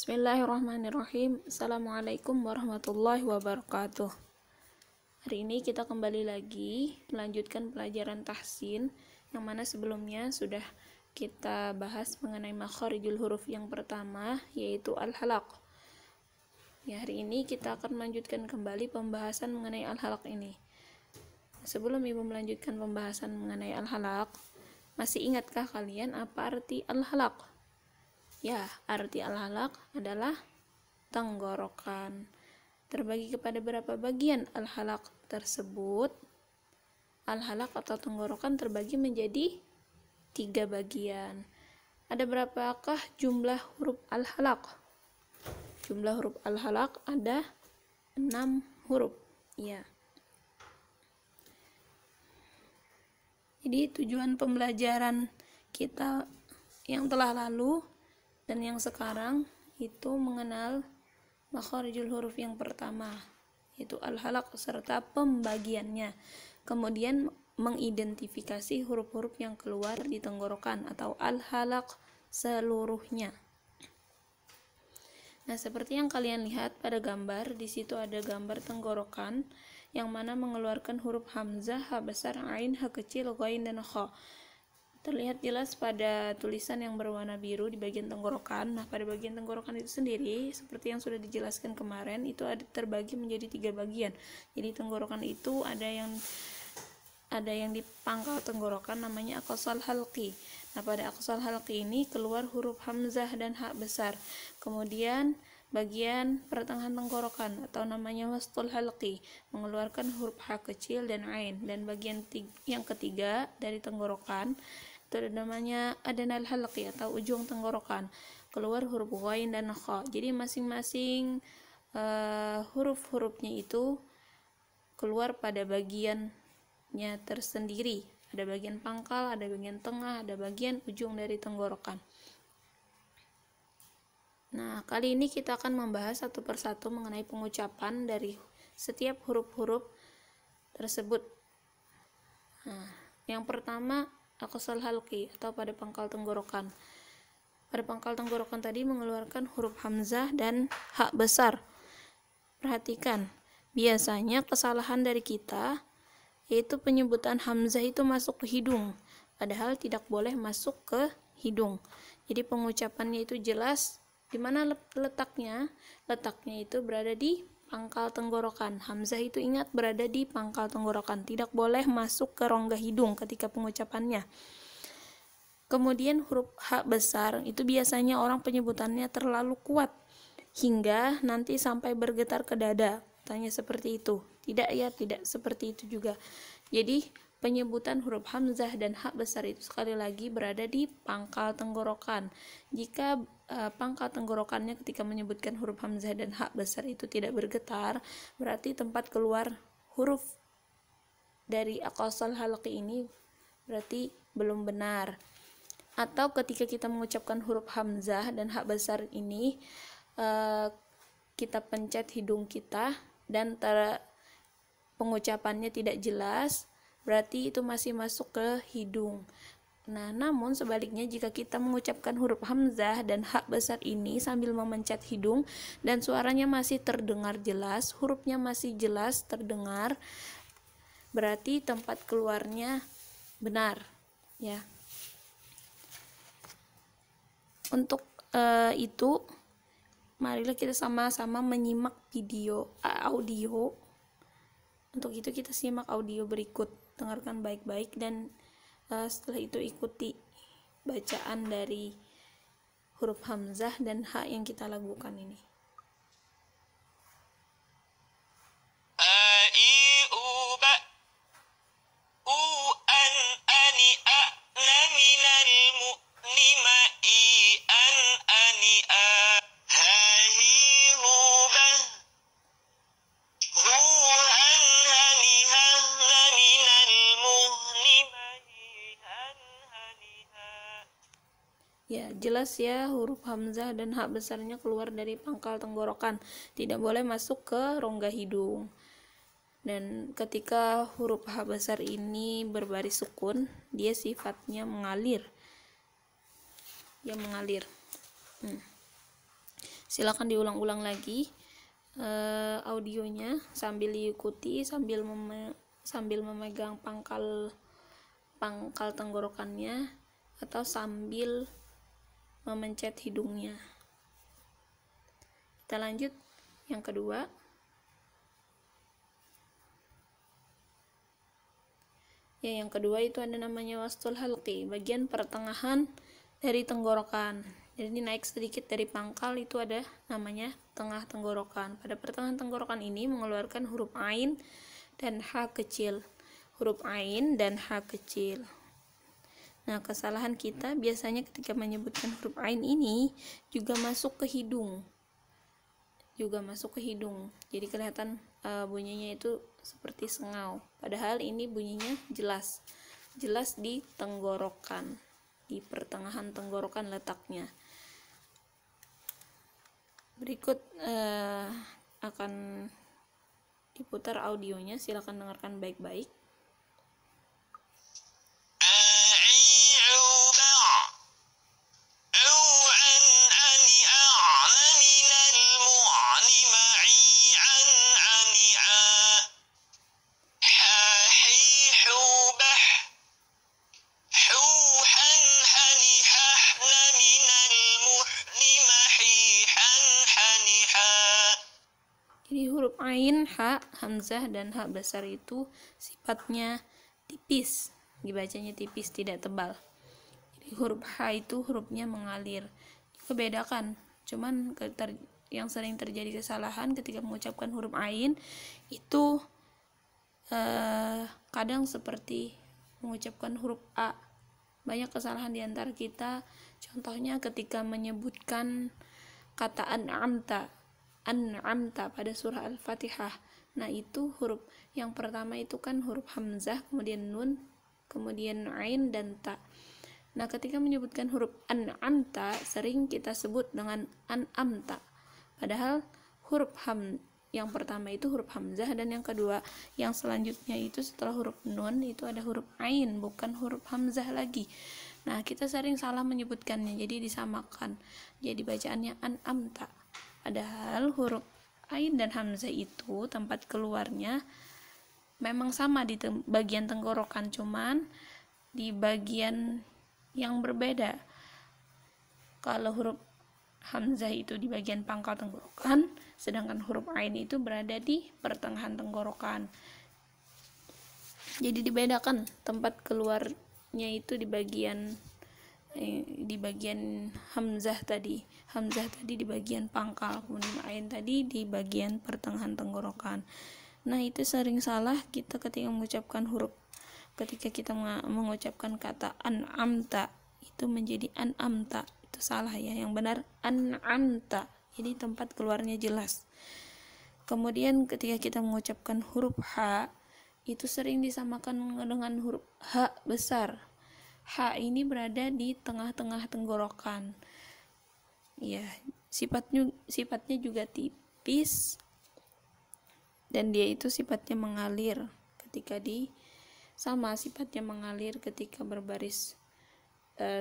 Bismillahirrahmanirrahim. Assalamualaikum warahmatullahi wabarakatuh. Hari ini kita kembali lagi melanjutkan pelajaran tahsin, yang mana sebelumnya sudah kita bahas mengenai makharijul huruf yang pertama, yaitu al-halaq. Ya, hari ini kita akan melanjutkan kembali pembahasan mengenai al-halaq ini. Sebelum Ibu melanjutkan pembahasan mengenai al-halaq, masih ingatkah kalian apa arti al-halaq? Ya, arti al-halaq adalah tenggorokan. Terbagi kepada berapa bagian al-halaq tersebut? Al-halaq atau tenggorokan terbagi menjadi 3 bagian. Ada berapakah jumlah huruf al-halaq? Jumlah huruf al-halaq ada 6 huruf. Ya. Jadi tujuan pembelajaran kita yang telah lalu dan yang sekarang itu mengenal makharijul huruf yang pertama, yaitu al-halaq serta pembagiannya. Kemudian mengidentifikasi huruf-huruf yang keluar di tenggorokan atau al-halaq seluruhnya. Nah, seperti yang kalian lihat pada gambar, di situ ada gambar tenggorokan yang mana mengeluarkan huruf hamzah, ha besar, ain, ha kecil, ghain, dan kha. Terlihat jelas pada tulisan yang berwarna biru di bagian tenggorokan. Nah, pada bagian tenggorokan itu sendiri, seperti yang sudah dijelaskan kemarin, itu ada terbagi menjadi 3 bagian. Jadi tenggorokan itu ada yang di pangkal tenggorokan namanya aqsal halqi. Nah, pada aqsal halqi ini keluar huruf hamzah dan ha besar. Kemudian bagian pertengahan tenggorokan atau namanya wastul halqi mengeluarkan huruf ha kecil dan ain. Dan bagian yang ketiga dari tenggorokan itu namanya adnal halqi atau ujung tenggorokan, keluar huruf ghain dan kha. Jadi masing-masing huruf-hurufnya itu keluar pada bagiannya tersendiri. Ada bagian pangkal, ada bagian tengah, ada bagian ujung dari tenggorokan. Nah, kali ini kita akan membahas satu persatu mengenai pengucapan dari setiap huruf-huruf tersebut. Nah, yang pertama aqsal halqi atau pada pangkal tenggorokan. Pada pangkal tenggorokan tadi mengeluarkan huruf hamzah dan ha besar. Perhatikan, biasanya kesalahan dari kita yaitu penyebutan hamzah itu masuk ke hidung, padahal tidak boleh masuk ke hidung. Jadi pengucapannya itu jelas. Di mana letaknya? Letaknya itu berada di pangkal tenggorokan. Hamzah itu ingat berada di pangkal tenggorokan, tidak boleh masuk ke rongga hidung ketika pengucapannya. Kemudian huruf ha besar itu biasanya orang penyebutannya terlalu kuat hingga nanti sampai bergetar ke dada, tanya seperti itu. Tidak ya, tidak seperti itu juga. Jadi penyebutan huruf hamzah dan ha besar itu sekali lagi berada di pangkal tenggorokan. Jika pangkal tenggorokannya ketika menyebutkan huruf hamzah dan ha besar itu tidak bergetar, berarti tempat keluar huruf dari aqsal halqi ini berarti belum benar. Atau ketika kita mengucapkan huruf hamzah dan ha besar ini, kita pencet hidung kita dan pengucapannya tidak jelas, berarti itu masih masuk ke hidung. Nah, namun sebaliknya jika kita mengucapkan huruf hamzah dan ha besar ini sambil memencet hidung dan suaranya masih terdengar jelas, hurufnya masih jelas terdengar, berarti tempat keluarnya benar, ya. Untuk itu, marilah kita sama-sama menyimak audio. Untuk itu kita simak audio berikut, dengarkan baik-baik dan setelah itu ikuti bacaan dari huruf hamzah dan ha yang kita lakukan ini. A I U ba U an ani a na minal mu'lima I an ani a ha hi hu ba hu han hani ha na minal mu'lima hi han hani ha. Ya, jelas ya, huruf hamzah dan ha besarnya keluar dari pangkal tenggorokan, tidak boleh masuk ke rongga hidung. Dan ketika huruf ha besar ini berbaris sukun, dia sifatnya mengalir. Dia mengalir. Silakan diulang-ulang lagi audionya sambil diikuti, sambil memegang pangkal tenggorokannya atau sambil memencet hidungnya. Kita lanjut yang kedua. Ya, yang kedua itu ada namanya wastul halqi, bagian pertengahan dari tenggorokan. Jadi naik sedikit dari pangkal itu ada namanya tengah tenggorokan. Pada pertengahan tenggorokan ini mengeluarkan huruf ain dan ha kecil. Huruf ain dan ha kecil. Nah, kesalahan kita biasanya ketika menyebutkan huruf ain ini juga masuk ke hidung. Jadi kelihatan bunyinya itu seperti sengau. Padahal ini bunyinya jelas di tenggorokan, di pertengahan tenggorokan letaknya. Berikut akan diputar audionya, silakan dengarkan baik-baik. Jadi huruf ain, ha, hamzah, dan ha besar itu sifatnya tipis, dibacanya tipis, tidak tebal. Jadi huruf ha itu hurufnya mengalir. Juga bedakan, cuman yang sering terjadi kesalahan ketika mengucapkan huruf ain itu kadang seperti mengucapkan huruf a. Banyak kesalahan di antara kita, contohnya ketika menyebutkan kata an'amta pada surah Al-Fatihah. Nah, itu huruf yang pertama itu kan huruf hamzah, kemudian nun, kemudian ain dan ta. Nah, ketika menyebutkan huruf an'amta sering kita sebut dengan an'amta. Padahal huruf yang pertama itu huruf hamzah, dan yang kedua yang selanjutnya itu setelah huruf nun itu ada huruf ain, bukan huruf hamzah lagi. Nah, kita sering salah menyebutkannya, jadi disamakan. Jadi bacaannya an'amta. Padahal huruf ain dan hamzah itu tempat keluarnya memang sama di bagian tenggorokan, cuman di bagian yang berbeda. Kalau huruf hamzah itu di bagian pangkal tenggorokan, sedangkan huruf ain itu berada di pertengahan tenggorokan. Jadi dibedakan tempat keluarnya itu di bagian hamzah tadi di bagian pangkal, kemudian ain tadi di bagian pertengahan tenggorokan. Nah, itu sering salah kita ketika mengucapkan kata an'amta itu menjadi an'amta, itu salah ya. Yang benar an'amta, jadi tempat keluarnya jelas. Kemudian ketika kita mengucapkan huruf ha itu sering disamakan dengan huruf ha besar. Ha ini berada di tengah-tengah tenggorokan. Ya, sifatnya juga tipis, dan dia itu sifatnya mengalir ketika berbaris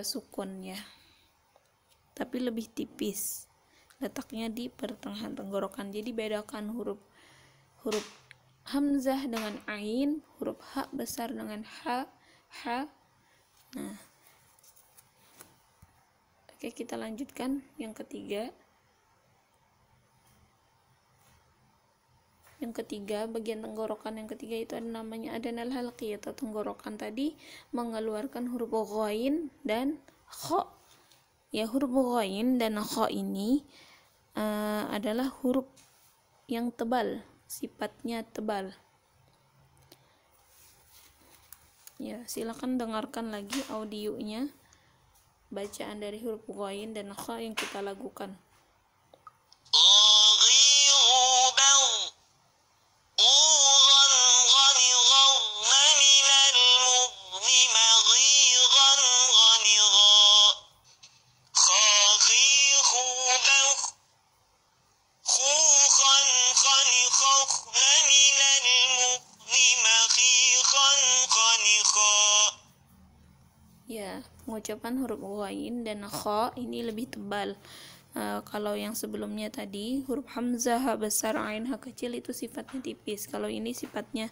sukun ya. Tapi lebih tipis. Letaknya di pertengahan tenggorokan. Jadi bedakan huruf hamzah dengan ain, huruf ha besar dengan ha. Nah, oke, kita lanjutkan yang ketiga. Bagian tenggorokan yang ketiga itu ada namanya adanal halqi atau tenggorokan tadi mengeluarkan huruf ghain dan kha. Ya, huruf ghain dan kha ini adalah huruf yang tebal, sifatnya tebal. Ya, silakan dengarkan lagi audionya, bacaan dari huruf ghain dan kha yang kita lakukan. Ya, pengucapan huruf ghain dan kha ini lebih tebal. Kalau yang sebelumnya tadi huruf hamzah, ha besar, ain, ha kecil itu sifatnya tipis. Kalau ini sifatnya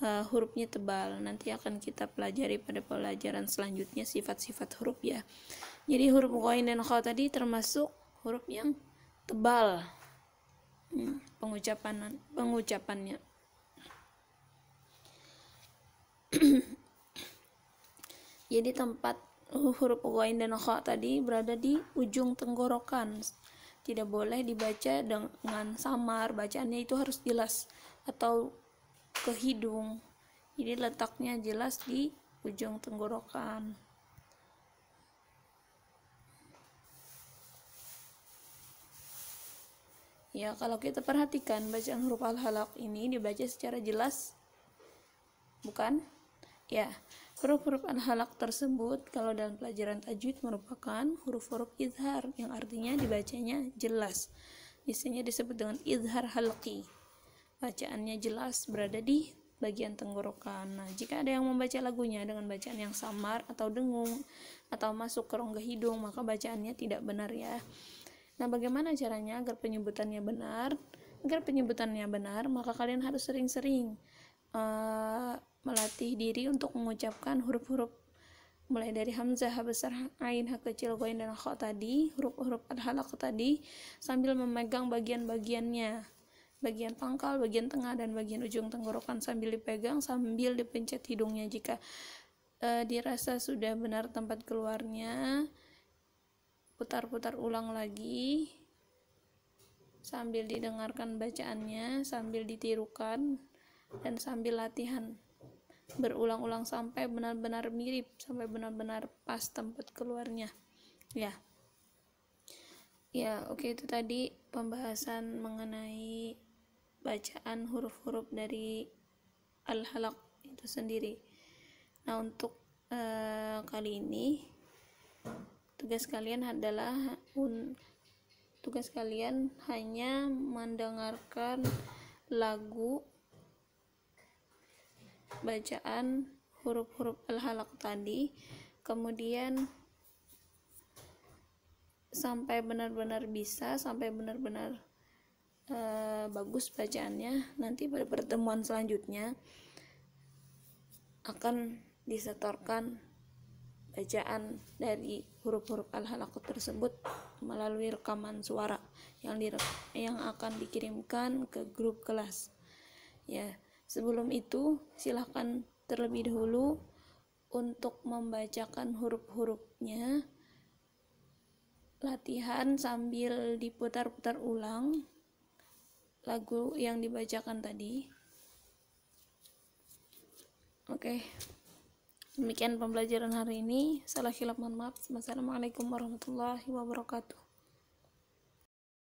hurufnya tebal. Nanti akan kita pelajari pada pelajaran selanjutnya sifat-sifat huruf ya. Jadi huruf ghain dan kha tadi termasuk huruf yang tebal pengucapannya. Jadi tempat huruf ghain dan kha tadi berada di ujung tenggorokan. Tidak boleh dibaca dengan samar, bacaannya itu harus jelas atau ke hidung. Jadi letaknya jelas di ujung tenggorokan. Ya, kalau kita perhatikan bacaan huruf al-halaq ini dibaca secara jelas, bukan? Ya, huruf-huruf al-halaq tersebut kalau dalam pelajaran tajwid merupakan huruf-huruf izhar yang artinya dibacanya jelas. Biasanya disebut dengan izhar halqi. Bacaannya jelas berada di bagian tenggorokan. Nah, jika ada yang membaca lagunya dengan bacaan yang samar atau dengung atau masuk ke rongga hidung, maka bacaannya tidak benar ya. Nah, bagaimana caranya agar penyebutannya benar? Agar penyebutannya benar, maka kalian harus sering-sering melatih diri untuk mengucapkan huruf-huruf mulai dari hamzah, ha besar, ain, ha kecil, ghain dan kha tadi, huruf-huruf al-halaq tadi, sambil memegang bagian-bagiannya, bagian pangkal, bagian tengah, dan bagian ujung tenggorokan sambil dipegang, sambil dipencet hidungnya. Jika dirasa sudah benar tempat keluarnya, putar-putar ulang lagi sambil didengarkan bacaannya, sambil ditirukan, dan sambil latihan berulang-ulang sampai benar-benar mirip, sampai benar-benar pas tempat keluarnya ya. Oke, itu tadi pembahasan mengenai bacaan huruf-huruf dari al-halaq itu sendiri. Nah, untuk kali ini tugas kalian hanya mendengarkan lagu bacaan huruf-huruf al-halaq tadi, kemudian sampai benar-benar bisa, sampai benar-benar bagus bacaannya. Nanti pada pertemuan selanjutnya akan disetorkan bacaan dari huruf-huruf al-halaq tersebut melalui rekaman suara yang akan dikirimkan ke grup kelas ya. Sebelum itu silahkan terlebih dahulu untuk membacakan huruf-hurufnya, latihan sambil diputar-putar ulang lagu yang dibacakan tadi. Oke, demikian pembelajaran hari ini. Salah khilaf mohon maaf. Wassalamualaikum warahmatullahi wabarakatuh.